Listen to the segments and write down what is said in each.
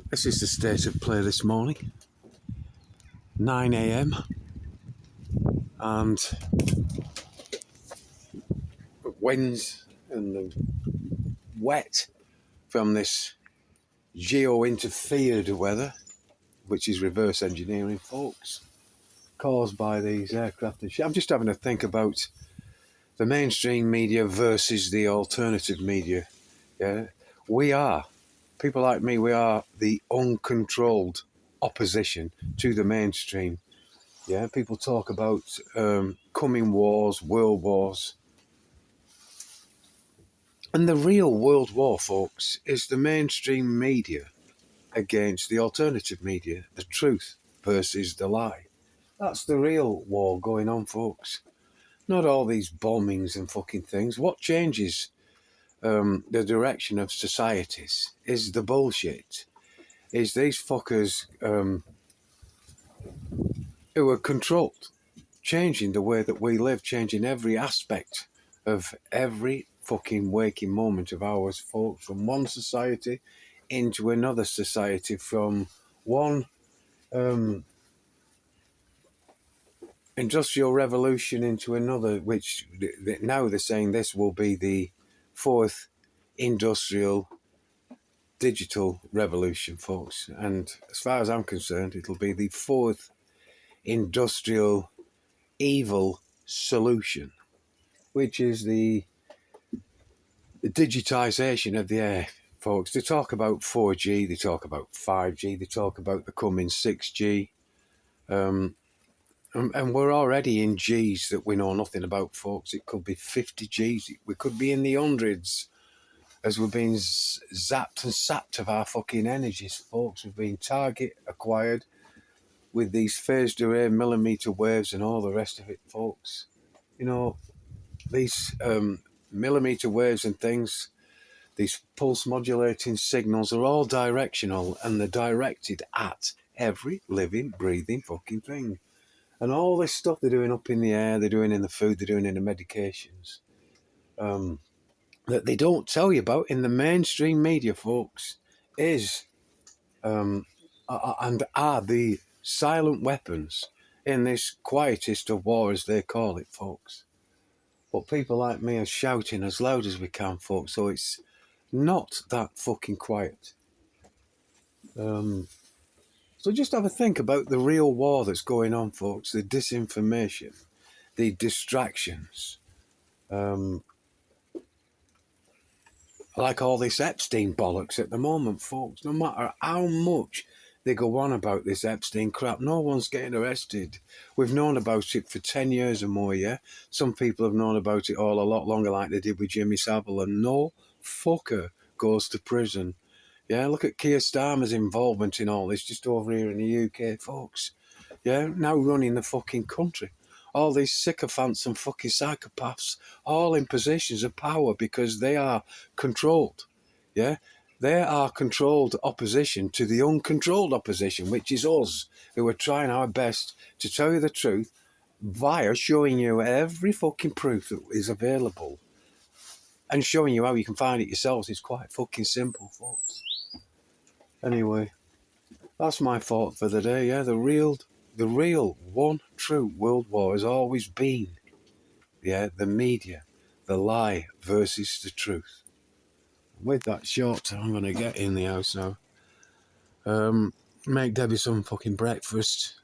This is the state of play this morning, 9 a.m. and winds and the wet from this geo-interfered weather, which is reverse engineering, folks, caused by these aircraft and shit. I'm just having to think about the mainstream media versus the alternative media. Yeah, people like me, we are the uncontrolled opposition to the mainstream. Yeah, people talk about coming wars, world wars. And the real world war, folks, is the mainstream media against the alternative media, the truth versus the lie. That's the real war going on, folks. Not all these bombings and fucking things. What changes the direction of societies is the bullshit. Is these fuckers who are controlled, changing the way that we live, changing every aspect of every fucking waking moment of ours, folks, from one society into another society, from one industrial revolution into another, which now they're saying this will be the fourth industrial digital revolution, folks. And as far as I'm concerned, it'll be the fourth industrial evil solution, which is the digitization of the air, folks. They talk about 4G, they talk about 5G, they talk about the coming 6G. And we're already in Gs that we know nothing about, folks. It could be 50 Gs. We could be in the hundreds as we're being zapped and sapped of our fucking energies, folks. We've been target acquired with these phased array millimeter waves and all the rest of it, folks. You know, these millimeter waves and things, these pulse modulating signals are all directional, and they're directed at every living, breathing fucking thing. And all this stuff they're doing up in the air, they're doing in the food, they're doing in the medications, that they don't tell you about in the mainstream media, folks, is and are the silent weapons in this quietest of war, as they call it, folks. But people like me are shouting as loud as we can, folks, so it's not that fucking quiet. So just have a think about the real war that's going on, folks, the disinformation, the distractions, like all this Epstein bollocks at the moment, folks. No matter how much they go on about this Epstein crap, no one's getting arrested. We've known about it for 10 years or more, yeah? Some people have known about it all a lot longer, like they did with Jimmy Savile, and no fucker goes to prison. Yeah, look at Keir Starmer's involvement in all this just over here in the UK, folks. Yeah, now running the fucking country. All these sycophants and fucking psychopaths, all in positions of power because they are controlled. Yeah, they are controlled opposition to the uncontrolled opposition, which is us, who are trying our best to tell you the truth via showing you every fucking proof that is available and showing you how you can find it yourselves. It's quite fucking simple, folks. Anyway, that's my thought for the day. Yeah, the real one true world war has always been, yeah, the media, the lie versus the truth. With that short, I'm going to get in the house now. Make Debbie some fucking breakfast.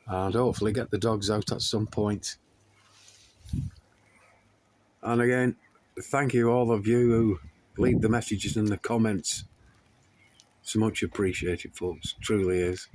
And hopefully get the dogs out at some point. And again, thank you all of you who leave the messages in the comments. It's much appreciated, folks. Truly is.